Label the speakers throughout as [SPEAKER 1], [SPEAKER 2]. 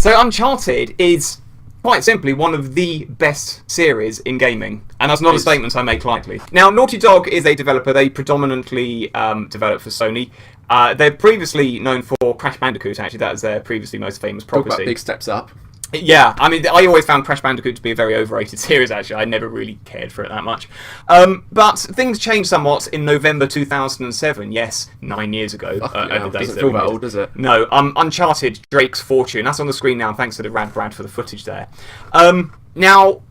[SPEAKER 1] So Uncharted is quite simply one of the best series in gaming, and that's not a statement I make lightly. Now, Naughty Dog is a developer. They predominantly develop for Sony. They're previously known for Crash Bandicoot, actually. That is their previously most famous property.
[SPEAKER 2] Talk about big steps up.
[SPEAKER 1] Yeah, I mean, I always found Crash Bandicoot to be a very overrated series, actually. I never really cared for it that much. But things changed somewhat in November 2007. Yes, 9 years ago.
[SPEAKER 2] It doesn't feel that old, does it?
[SPEAKER 1] No, Uncharted, Drake's Fortune. That's on the screen now, and thanks to the Rad Brad for the footage there. Now,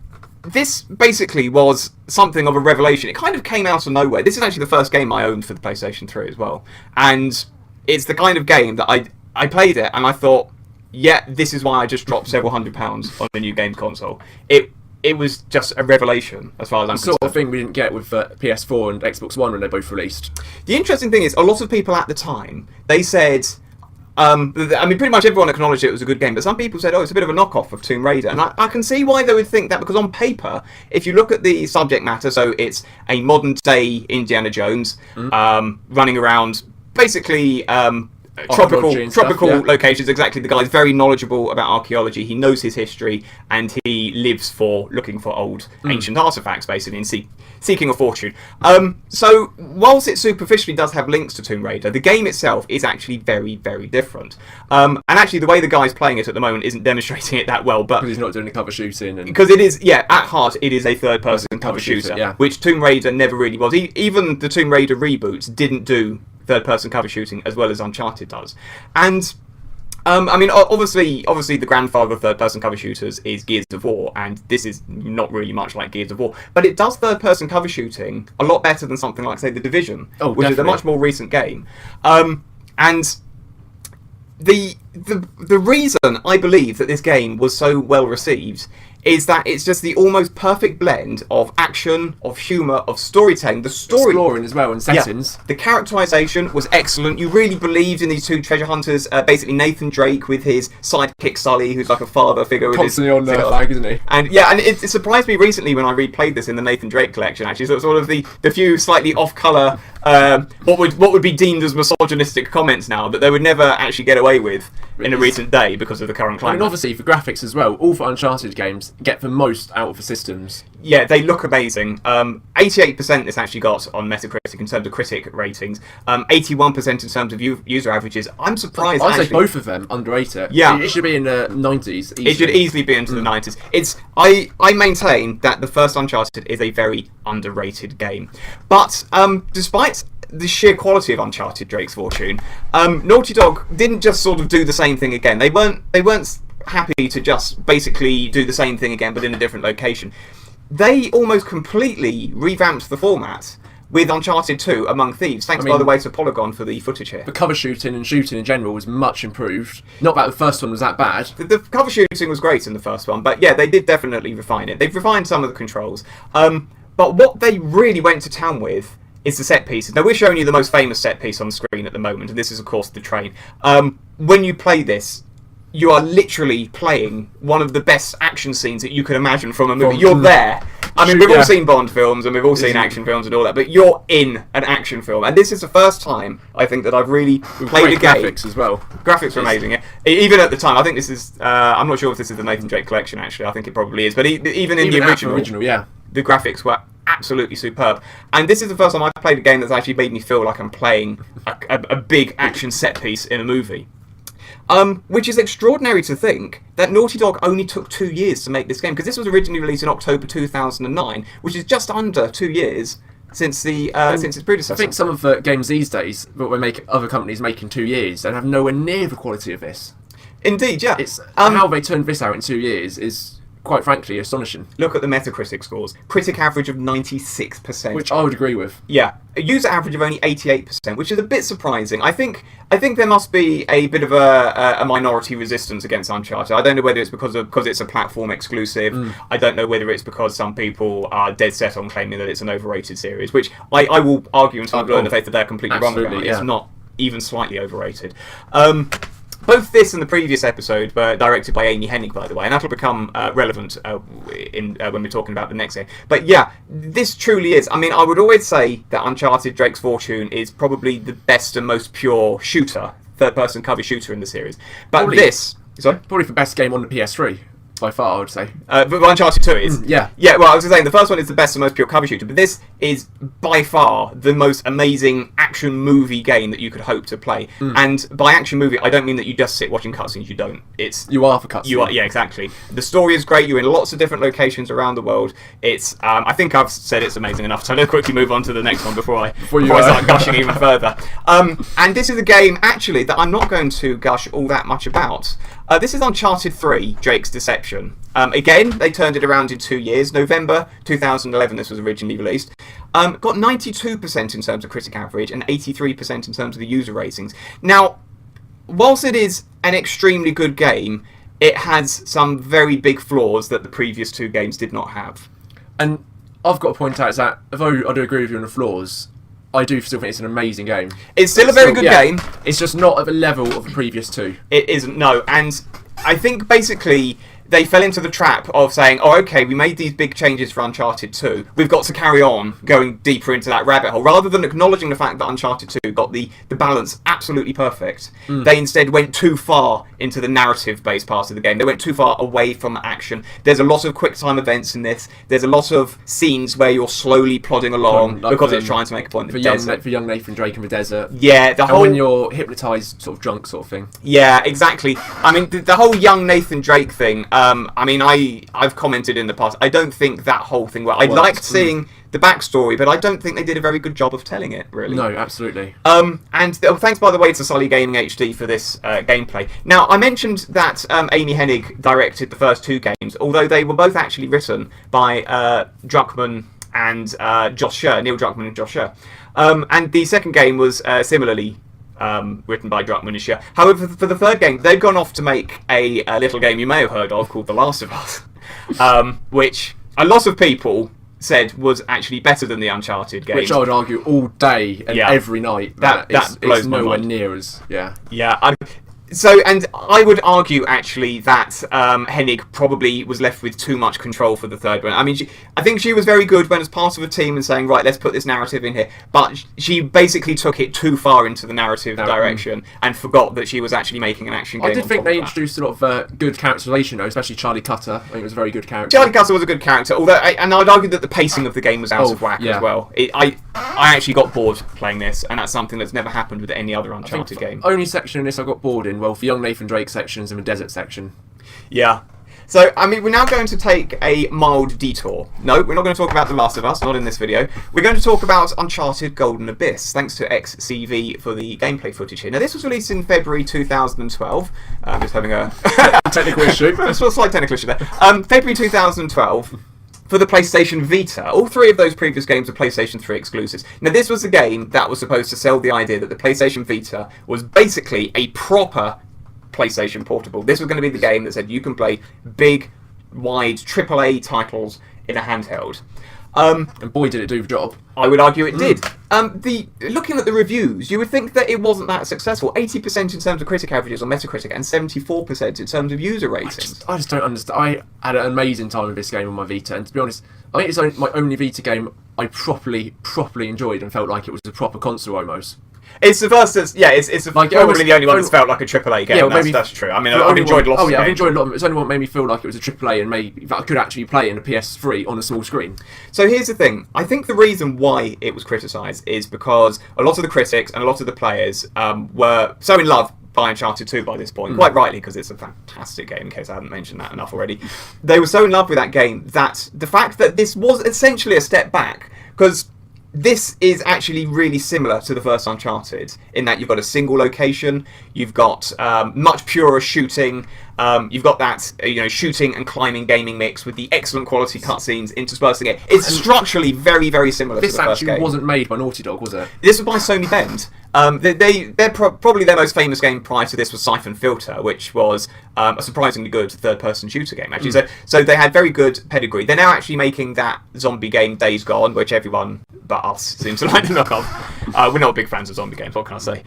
[SPEAKER 1] this basically was something of a revelation. It kind of came out of nowhere. This is actually the first game I owned for the PlayStation 3 as well. And it's the kind of game that I played it, and I thought, yeah, this is why I just dropped several £100s on a new game console. It was just a revelation as far as I'm concerned.
[SPEAKER 2] The sort of thing we didn't get with PS4 and Xbox One when they both released.
[SPEAKER 1] The interesting thing is, a lot of people at the time, they said, I mean, pretty much everyone acknowledged it was a good game, but some people said, oh, it's a bit of a knockoff of Tomb Raider. And I can see why they would think that, because on paper, if you look at the subject matter, so it's a modern-day Indiana Jones running around, basically tropical locations. Exactly. The guy's very knowledgeable about archaeology. He knows his history, and he lives for looking for old ancient artifacts, basically, and seeking a fortune. So whilst it superficially does have links to Tomb Raider, the game itself is actually very, very different. And actually, the way the guy's playing it at the moment isn't demonstrating it that well, but
[SPEAKER 2] because he's not doing the cover shooting,
[SPEAKER 1] because it is, at heart, it is a third-person cover shooter, which Tomb Raider never really was. Even the Tomb Raider reboots didn't do third-person cover shooting as well as Uncharted does. And I mean, obviously the grandfather of third-person cover shooters is Gears of War, and this is not really much like Gears of War, but it does third-person cover shooting a lot better than something like, say, The Division, which is a much more recent game. And the reason I believe that this game was so well received is that it's just the almost perfect blend of action, of humour, of storytelling. The story,
[SPEAKER 2] exploring as well, and settings.
[SPEAKER 1] Yeah, the characterisation was excellent. You really believed in these two treasure hunters. Basically, Nathan Drake with his sidekick Sully, who's like a father figure.
[SPEAKER 2] Constantly on the flag, isn't he?
[SPEAKER 1] And yeah, and it surprised me recently when I replayed this in the Nathan Drake collection. Actually, so it's sort of the few slightly off-colour, what would be deemed as misogynistic comments now that they would never actually get away with in a recent day because of the current climate.
[SPEAKER 2] And obviously for graphics as well, all for Uncharted games get the most out of the systems.
[SPEAKER 1] Yeah, they look amazing. 88% this actually got on Metacritic in terms of critic ratings. 81% in terms of user averages. I'm surprised.
[SPEAKER 2] I'd say both of them underrate it.
[SPEAKER 1] Yeah,
[SPEAKER 2] it should be in the 90s. Easily.
[SPEAKER 1] It should easily be into the 90s. I maintain that the first Uncharted is a very underrated game, but despite the sheer quality of Uncharted: Drake's Fortune, Naughty Dog didn't just sort of do the same thing again. They weren't happy to just basically do the same thing again but in a different location. They almost completely revamped the format with Uncharted 2 Among Thieves, thanks by the way to Polygon for the footage here.
[SPEAKER 2] The cover shooting and shooting in general was much improved. Not that the first one was that bad.
[SPEAKER 1] The cover shooting was great in the first one, but yeah, they did definitely refine it. They've refined some of the controls. But what they really went to town with is the set pieces. Now, we're showing you the most famous set piece on the screen at the moment, and this is, of course, the train. When you play this, you are literally playing one of the best action scenes that you could imagine from a movie. You're there. I mean, we've all seen Bond films and we've all seen action films and all that, but you're in an action film. And this is the first time, I think, that I've really played a game.
[SPEAKER 2] Graphics as well.
[SPEAKER 1] Graphics are amazing, yeah. Even at the time, I think this is... I'm not sure if this is the Nathan Drake collection, actually. I think it probably is. But even in the original,
[SPEAKER 2] yeah,
[SPEAKER 1] the graphics were absolutely superb. And this is the first time I've played a game that's actually made me feel like I'm playing a big action set piece in a movie. Which is extraordinary to think that Naughty Dog only took 2 years to make this game, because this was originally released in October 2009, which is just under 2 years since its predecessor.
[SPEAKER 2] I think some of the games these days that we make other companies make in 2 years and have nowhere near the quality of this.
[SPEAKER 1] Indeed, yeah.
[SPEAKER 2] It's how they turned this out in 2 years is, quite frankly, astonishing.
[SPEAKER 1] Look at the Metacritic scores. Critic average of 96%.
[SPEAKER 2] Which I would agree with.
[SPEAKER 1] Yeah. A user average of only 88%, which is a bit surprising. I think there must be a bit of a minority resistance against Uncharted. I don't know whether it's because it's a platform exclusive. I don't know whether it's because some people are dead set on claiming that it's an overrated series, which I will argue until I'm blue in the face that they're completely wrong about.
[SPEAKER 2] Yeah.
[SPEAKER 1] It's not even slightly overrated. Both this and the previous episode were directed by Amy Hennig, by the way, and that'll become relevant when we're talking about the next game. But yeah, this truly is. I mean, I would always say that Uncharted: Drake's Fortune is probably the best and most pure shooter, third-person cover shooter in the series. But Sorry?
[SPEAKER 2] Probably the best game on the PS3 by far, I would say.
[SPEAKER 1] But Uncharted 2 is.
[SPEAKER 2] Yeah.
[SPEAKER 1] Yeah, well, I was saying the first one is the best and most pure cover shooter, but this is by far the most amazing action movie game that you could hope to play. And by action movie, I don't mean that you just sit watching cutscenes. You don't. It's
[SPEAKER 2] You are for cutscenes.
[SPEAKER 1] you are, yeah, exactly. The story is great. You're in lots of different locations around the world. It's. I think I've said it's amazing enough. So I'm going to quickly move on to the next one before I start gushing even further. And this is a game actually that I'm not going to gush all that much about. This is Uncharted 3: Drake's Deception. Again, they turned it around in 2 years. November 2011, this was originally released. Got 92% in terms of critic average and 83% in terms of the user ratings. Now, whilst it is an extremely good game, it has some very big flaws that the previous two games did not have.
[SPEAKER 2] And I've got to point out that, although I do agree with you on the flaws, I do still think it's an amazing game.
[SPEAKER 1] It's still a very good game.
[SPEAKER 2] It's just not at the level of the previous two.
[SPEAKER 1] It isn't, no. And I think basically they fell into the trap of saying, oh, okay, we made these big changes for Uncharted 2. We've got to carry on going deeper into that rabbit hole. Rather than acknowledging the fact that Uncharted 2 got the balance absolutely perfect, they instead went too far into the narrative-based part of the game. They went too far away from action. There's a lot of quick-time events in this. There's a lot of scenes where you're slowly plodding along because it's trying to make a point in the desert.
[SPEAKER 2] For young Nathan Drake in the desert.
[SPEAKER 1] Yeah,
[SPEAKER 2] and when you're hypnotised, sort of drunk sort of thing.
[SPEAKER 1] Yeah, exactly. I mean, the whole young Nathan Drake thing, I mean, I've commented in the past, I don't think that whole thing worked. I liked seeing the backstory, but I don't think they did a very good job of telling it, really.
[SPEAKER 2] No, absolutely.
[SPEAKER 1] And thanks, by the way, to Sully Gaming HD for this gameplay. Now, I mentioned that Amy Hennig directed the first two games, although they were both actually written by Druckmann and Josh Scher, Neil Druckmann and Josh Scher. And the second game was similarly written by Druckmann and Scher. However, for the third game, they've gone off to make a little game you may have heard of called The Last of Us, which a lot of people said was actually better than the Uncharted game.
[SPEAKER 2] Which I would argue all day and every night
[SPEAKER 1] that blows my
[SPEAKER 2] nowhere
[SPEAKER 1] mind.
[SPEAKER 2] near as
[SPEAKER 1] And I would argue actually that Hennig probably was left with too much control for the third one. I mean, I think she was very good when as part of a team and saying, right, let's put this narrative in here. But she basically took it too far into the narrative direction and forgot that she was actually making an action game.
[SPEAKER 2] I did think they introduced a lot of good characterization, though, especially Charlie Cutter. I think it was a very good character.
[SPEAKER 1] Charlie Cutter was a good character, although, and I'd argue that the pacing of the game was out of whack as well. I actually got bored playing this, and that's something that's never happened with any other Uncharted game.
[SPEAKER 2] Only section in this I got bored in. Well, for young Nathan Drake sections and the desert section.
[SPEAKER 1] Yeah. So, I mean, we're now going to take a mild detour. No, we're not going to talk about The Last of Us, not in this video. We're going to talk about Uncharted Golden Abyss, thanks to XCV for the gameplay footage here. Now, this was released in February 2012. I'm just having a
[SPEAKER 2] technical issue.
[SPEAKER 1] There's a slight technical issue there. February 2012. For the PlayStation Vita. All three of those previous games are PlayStation 3 exclusives. Now, this was the game that was supposed to sell the idea that the PlayStation Vita was basically a proper PlayStation Portable. This was going to be the game that said you can play big, wide AAA titles in a handheld.
[SPEAKER 2] And boy, did it do the job.
[SPEAKER 1] I would argue it did. Looking at the reviews, you would think that it wasn't that successful. 80% in terms of critic averages on Metacritic and 74% in terms of user ratings.
[SPEAKER 2] I just don't understand. I had an amazing time with this game on my Vita, and to be honest, I think it's my only Vita game I properly enjoyed and felt like it was a proper console almost.
[SPEAKER 1] It's the first that's, it's
[SPEAKER 2] like,
[SPEAKER 1] probably the only one that's felt like a AAA game. Yeah, that's true. I mean, I've enjoyed lots of games.
[SPEAKER 2] I've enjoyed a lot of it. It's the only one that made me feel like it was a AAA and maybe that I could actually play in a PS3 on a small screen.
[SPEAKER 1] So here's the thing. I think the reason why it was criticised is because a lot of the critics and a lot of the players were so in love by Uncharted 2 by this point, quite rightly, because it's a fantastic game, in case I haven't mentioned that enough already. They were so in love with that game that the fact that this was essentially a step back, because this is actually really similar to the first Uncharted in that you've got a single location, you've got much purer shooting, you've got that shooting and climbing gaming mix with the excellent quality cutscenes interspersing it. It's structurally very, very similar to the first game.
[SPEAKER 2] This actually wasn't made by Naughty Dog, was it?
[SPEAKER 1] This was by Sony Bend. Probably their most famous game prior to this was Siphon Filter, which was a surprisingly good third-person shooter game, actually. So they had very good pedigree. They're now actually making that zombie game Days Gone, which everyone but us seems to like the knock off. We're not big fans of zombie games, what can I say?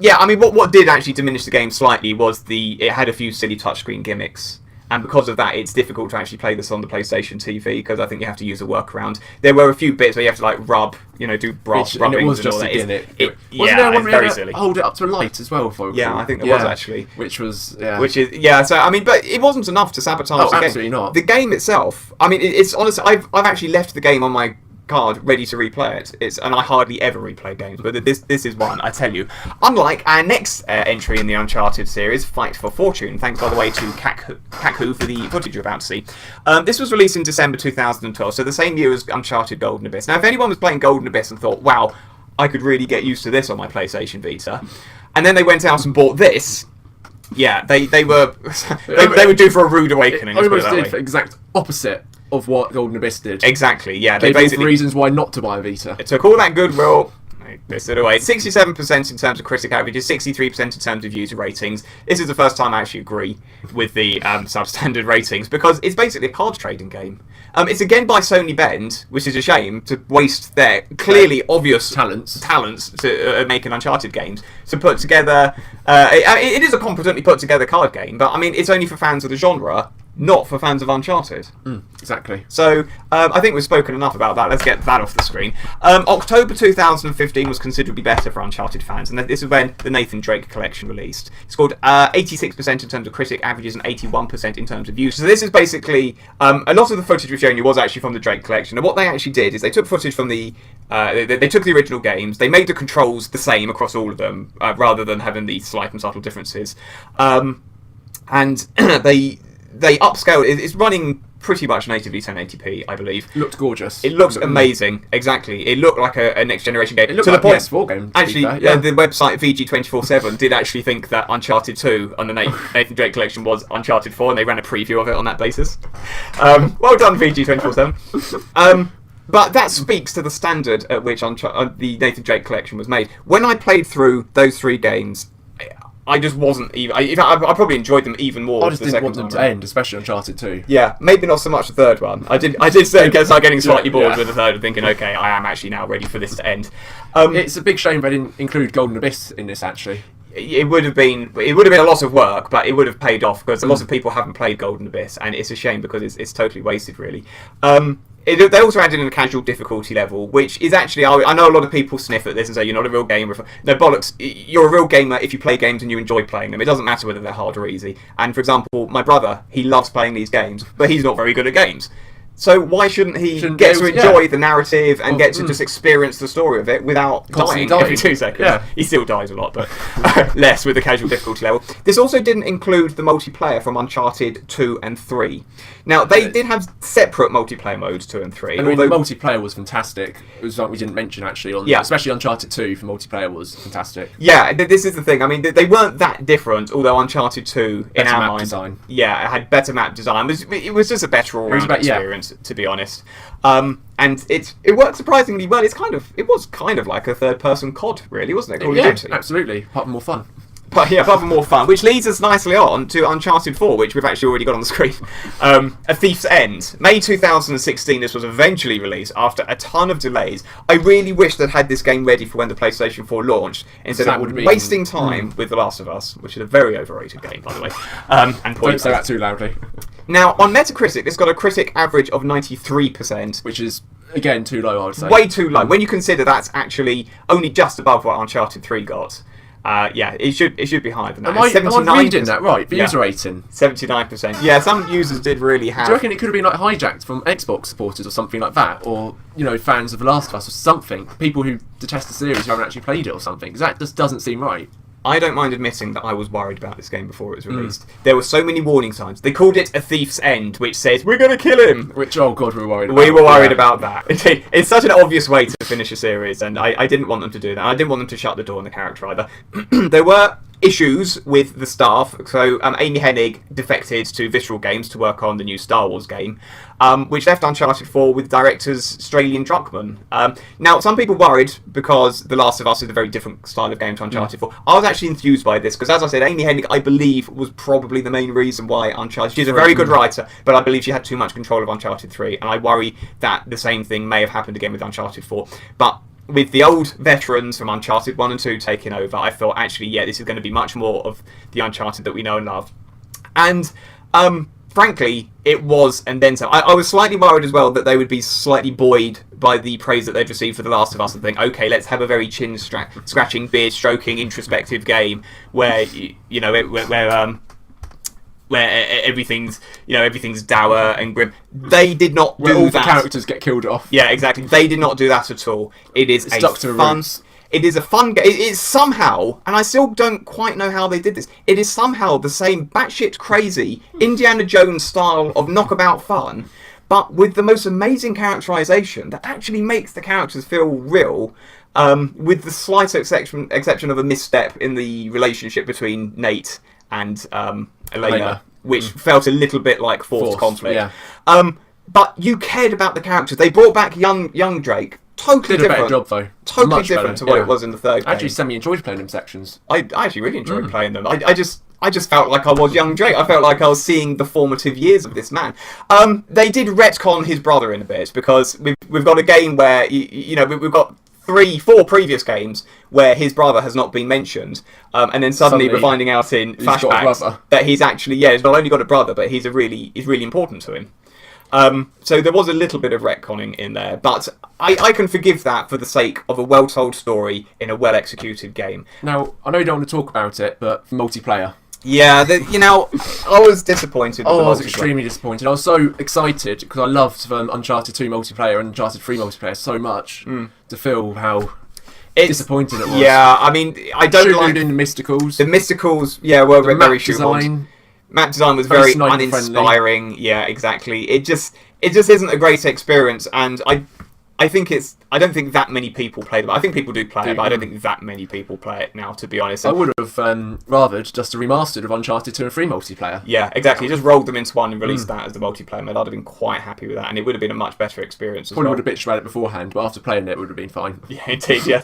[SPEAKER 1] Yeah, I mean, what did actually diminish the game slightly was it had a few silly touchscreen gimmicks. and because of that, it's difficult to actually play this on the PlayStation TV because I think you have to use a workaround. There were a few bits where you have to like rub, do brass rubbing.
[SPEAKER 2] And it was
[SPEAKER 1] and all
[SPEAKER 2] just
[SPEAKER 1] that.
[SPEAKER 2] again
[SPEAKER 1] Yeah,
[SPEAKER 2] wasn't there one
[SPEAKER 1] it's
[SPEAKER 2] where
[SPEAKER 1] very
[SPEAKER 2] you
[SPEAKER 1] silly.
[SPEAKER 2] hold it up to a light as well?
[SPEAKER 1] Yeah, I think there was actually.
[SPEAKER 2] Which is
[SPEAKER 1] So I mean, but it wasn't enough to sabotage the game.
[SPEAKER 2] Absolutely not.
[SPEAKER 1] The game itself. I mean, it's honestly, I've actually left the game on my card ready to replay it. And I hardly ever replay games, but this is one, I tell you. Unlike our next entry in the Uncharted series, Fight for Fortune, thanks by the way to Kaku for the footage you're about to see. This was released in December 2012, so the same year as Uncharted Golden Abyss. Now, if anyone was playing Golden Abyss and thought, wow, I could really get used to this on my PlayStation Vita, and then they went out and bought this, yeah, they were they were due for a rude awakening.
[SPEAKER 2] It almost did the exact opposite of what Golden Abyss did.
[SPEAKER 1] Exactly, yeah.
[SPEAKER 2] They basically reasons why not to buy a Vita.
[SPEAKER 1] It took all that goodwill, they pissed it away. 67% in terms of critic averages, 63% in terms of user ratings. This is the first time I actually agree with the substandard ratings because it's basically a card trading game. It's again by Sony Bend, which is a shame to waste their clearly obvious talents to make an Uncharted games to put together. It is a competently put together card game, but I mean it's only for fans of the genre, not for fans of Uncharted.
[SPEAKER 2] Exactly.
[SPEAKER 1] So I think we've spoken enough about that. Let's get that off the screen. October 2015 was considerably better for Uncharted fans, and this is when the Nathan Drake collection released. It scored 86% in terms of critic averages and 81% in terms of views. So this is basically a lot of the footage we've shown you was actually from the Drake collection. And what they actually did is they took footage from the they took the original games. They made the controls the same across all of them, rather than having these slight and subtle differences. And they upscaled. It's running pretty much natively 1080p, I believe.
[SPEAKER 2] Looked gorgeous.
[SPEAKER 1] It looks amazing. Exactly. It looked like a next generation game.
[SPEAKER 2] It looked
[SPEAKER 1] to
[SPEAKER 2] like
[SPEAKER 1] the point,
[SPEAKER 2] a PS4 game.
[SPEAKER 1] Actually, the website VG247 did actually think that Uncharted 2 on the Nathan Drake collection was Uncharted 4, and they ran a preview of it on that basis. Well done, VG247. But that speaks to the standard at which the Nathan Drake collection was made. When I played through those three games, I just wasn't even. I probably enjoyed them even more.
[SPEAKER 2] I just didn't want them to end, especially Uncharted 2.
[SPEAKER 1] Yeah, maybe not so much the third one. I did start getting slightly bored with the third and thinking, okay, I am actually now ready for this to end.
[SPEAKER 2] It's a big shame they didn't include Golden Abyss in this. Actually,
[SPEAKER 1] it would have been a lot of work, but it would have paid off because a lot of people haven't played Golden Abyss, and it's a shame because it's totally wasted, really. They also added in a casual difficulty level, which is actually, I know a lot of people sniff at this and say you're not a real gamer. No, bollocks, you're a real gamer if you play games and you enjoy playing them. It doesn't matter whether they're hard or easy. And for example, my brother, he loves playing these games, but he's not very good at games. So why shouldn't he get to enjoy the narrative and get to just experience the story of it without dying every 2 seconds?
[SPEAKER 2] Yeah.
[SPEAKER 1] He still dies a lot, but less with the casual difficulty level. This also didn't include the multiplayer from Uncharted 2 and 3. Now, they did have separate multiplayer modes, 2 and 3.
[SPEAKER 2] I mean, the multiplayer was fantastic. It was something we didn't mention, actually. Especially Uncharted 2 for multiplayer was fantastic.
[SPEAKER 1] Yeah, this is the thing. I mean, they weren't that different, although Uncharted 2, in our mind...
[SPEAKER 2] design.
[SPEAKER 1] Yeah, it had better map design. It was just a better all-round experience, to be honest. And it worked surprisingly well. It was kind of like a third-person COD, really, wasn't it?
[SPEAKER 2] Yeah, absolutely. Apart from more fun.
[SPEAKER 1] But yeah, apart from more fun, which leads us nicely on to Uncharted 4, which we've actually already got on the screen. A Thief's End. May 2016, this was eventually released after a ton of delays. I really wish they'd had this game ready for when the PlayStation 4 launched, instead of wasting time with The Last of Us, which is a very overrated game, by the way. And
[SPEAKER 2] don't say that too loudly.
[SPEAKER 1] Now, on Metacritic, it's got a critic average of 93%.
[SPEAKER 2] Which is, again, too low, I would say.
[SPEAKER 1] Way too low. When you consider that's actually only just above what Uncharted 3 got. Yeah, it should be higher than that.
[SPEAKER 2] Am I reading that right? The user rating?
[SPEAKER 1] 79%. Yeah, some users did really have...
[SPEAKER 2] Do you reckon it could have been like hijacked from Xbox supporters or something like that? Or, fans of The Last of Us or something? People who detest the series who haven't actually played it or something? Because that just doesn't seem right.
[SPEAKER 1] I don't mind admitting that I was worried about this game before it was released. There were so many warning signs. They called it A Thief's End, which says, we're going to kill him!
[SPEAKER 2] Which, oh god, we were worried about.
[SPEAKER 1] We were worried about that. It's such an obvious way to finish a series, and I didn't want them to do that. I didn't want them to shut the door on the character either. There were issues with the staff. So Amy Hennig defected to Visceral Games to work on the new Star Wars game, which left Uncharted 4 with directors Stralian Druckmann. Now, some people worried because The Last of Us is a very different style of game to Uncharted 4. I was actually enthused by this because, as I said, Amy Hennig, I believe, was probably the main reason why Uncharted... She's a very good writer, but I believe she had too much control of Uncharted 3, and I worry that the same thing may have happened again with Uncharted 4. But with the old veterans from Uncharted 1 and 2 taking over, I thought, actually, yeah, this is going to be much more of the Uncharted that we know and love. And frankly, it was, and then some. I was slightly worried as well that they would be slightly buoyed by the praise that they'd received for The Last of Us and think, okay, let's have a very chin-scratching, beard-stroking, introspective game where where everything's dour and grim. They did not do
[SPEAKER 2] where all
[SPEAKER 1] that.
[SPEAKER 2] the characters get killed off.
[SPEAKER 1] Yeah, exactly. They did not do that at all. It is
[SPEAKER 2] It's stuck to the
[SPEAKER 1] fun.
[SPEAKER 2] roots.
[SPEAKER 1] It is a fun game. It's somehow, and I still don't quite know how they did this. It is somehow the same batshit crazy Indiana Jones style of knockabout fun, but with the most amazing characterization that actually makes the characters feel real. With the slight exception of a misstep in the relationship between Nate and Elena, which felt a little bit like forced conflict.
[SPEAKER 2] Yeah.
[SPEAKER 1] But you cared about the characters. They brought back young Drake. Totally
[SPEAKER 2] Did a
[SPEAKER 1] different.
[SPEAKER 2] better job though.
[SPEAKER 1] Totally
[SPEAKER 2] Much
[SPEAKER 1] different
[SPEAKER 2] better,
[SPEAKER 1] to what
[SPEAKER 2] yeah.
[SPEAKER 1] it was in the third game.
[SPEAKER 2] Actually, semi-enjoyed playing them sections.
[SPEAKER 1] I actually really enjoyed playing them. I just felt like I was young Drake. I felt like I was seeing the formative years of this man. They did retcon his brother in a bit because we've got a game where we've got 3-4 previous games where his brother has not been mentioned, and then suddenly we're finding out in flashbacks that he's actually he's not only got a brother, but he's really important to him. So there was a little bit of retconning in there, but I can forgive that for the sake of a well-told story in a well-executed game.
[SPEAKER 2] Now, I know you don't want to talk about it, but multiplayer.
[SPEAKER 1] Yeah, I was disappointed. With
[SPEAKER 2] I
[SPEAKER 1] the
[SPEAKER 2] was
[SPEAKER 1] multiplayer.
[SPEAKER 2] extremely disappointed. I was so excited because I loved Uncharted 2 multiplayer and Uncharted 3 multiplayer so much to feel how disappointed it was.
[SPEAKER 1] Yeah, I mean, I don't like
[SPEAKER 2] the mysticals.
[SPEAKER 1] The mysticals, were
[SPEAKER 2] The
[SPEAKER 1] very
[SPEAKER 2] map design.
[SPEAKER 1] Map design was very
[SPEAKER 2] sniper
[SPEAKER 1] uninspiring.
[SPEAKER 2] friendly.
[SPEAKER 1] Yeah, exactly. It just isn't a great experience, and I don't think that many people play them. I think people do play it, but I don't think that many people play it now, to be honest.
[SPEAKER 2] I would have rathered just a remastered of Uncharted 2 and 3 multiplayer.
[SPEAKER 1] Yeah, exactly. Just rolled them into one and released that as the multiplayer mode. I'd have been quite happy with that, and it would have been a much better experience as
[SPEAKER 2] Probably
[SPEAKER 1] well.
[SPEAKER 2] would have bitched about it beforehand, but after playing it would have been fine.
[SPEAKER 1] Yeah, indeed, yeah.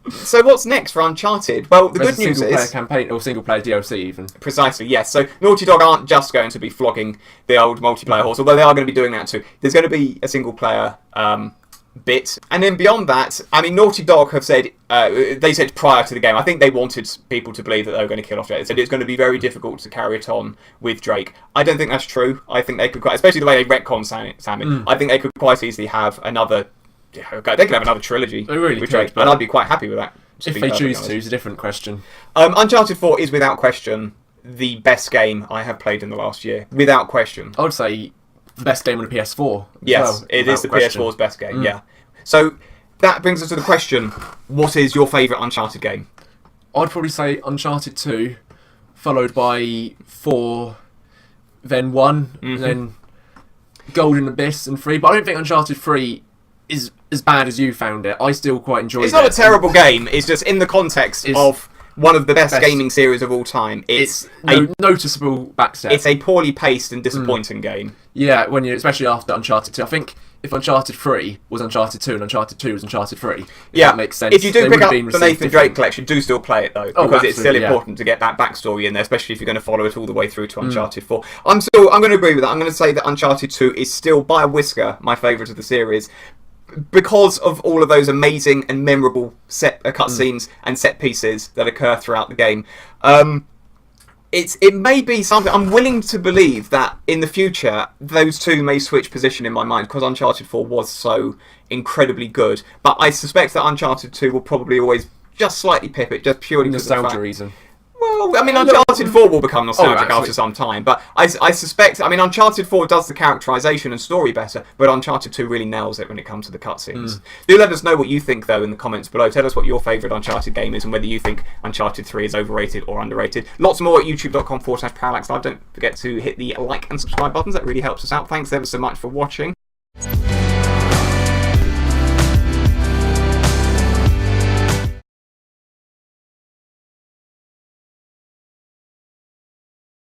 [SPEAKER 1] So what's next for Uncharted? Well, the
[SPEAKER 2] There's
[SPEAKER 1] good news
[SPEAKER 2] a single-player
[SPEAKER 1] is...
[SPEAKER 2] campaign, or single-player DLC even.
[SPEAKER 1] Precisely, yes. So Naughty Dog aren't just going to be flogging the old multiplayer horse, although they are going to be doing that too. There's going to be a single-player bit, and then beyond that, I mean, Naughty Dog have said they said prior to the game, I think they wanted people to believe that they were going to kill off Drake. They said it's going to be very difficult to carry it on with Drake. I don't think that's true. I think they could quite, especially the way they retcon Sam. I think they could quite easily have another. They could have another trilogy with Drake, and I'd be quite happy with that.
[SPEAKER 2] If they choose to, is a different question.
[SPEAKER 1] Uncharted 4 is without question the best game I have played in the last year, without question.
[SPEAKER 2] I would say the best game on the PS4.
[SPEAKER 1] Yes, it is the PS4's best game, yeah. So that brings us to the question, what is your favourite Uncharted game?
[SPEAKER 2] I'd probably say Uncharted 2, followed by 4, then 1, then Golden Abyss and 3. But I don't think Uncharted 3 is as bad as you found it. I still quite enjoyed it.
[SPEAKER 1] It's not a terrible game, it's just in the context of one of the best gaming series of all time. It's a
[SPEAKER 2] noticeable backstep.
[SPEAKER 1] It's a poorly paced and disappointing game.
[SPEAKER 2] Yeah, especially after Uncharted 2. I think if Uncharted 3 was Uncharted 2 and Uncharted 2 was Uncharted 3, that makes sense.
[SPEAKER 1] If you do pick up the Nathan Drake collection, do still play it though, because it's still important to get that backstory in there, especially if you're going to follow it all the way through to Uncharted 4. I'm going to agree with that. I'm going to say that Uncharted 2 is still by a whisker my favourite of the series, because of all of those amazing and memorable cutscenes and set pieces that occur throughout the game. It may be something I'm willing to believe that in the future those two may switch position in my mind, because Uncharted 4 was so incredibly good. But I suspect that Uncharted 2 will probably always just slightly pip it, just purely because of the fact.
[SPEAKER 2] Nostalgia reason.
[SPEAKER 1] Well, I mean, Uncharted 4 will become nostalgic after some time, but I suspect, I mean, Uncharted 4 does the characterisation and story better, but Uncharted 2 really nails it when it comes to the cutscenes. Do let us know what you think, though, in the comments below. Tell us what your favourite Uncharted game is and whether you think Uncharted 3 is overrated or underrated. Lots more at youtube.com/ParallaxLive. Don't forget to hit the like and subscribe buttons. That really helps us out. Thanks ever so much for watching.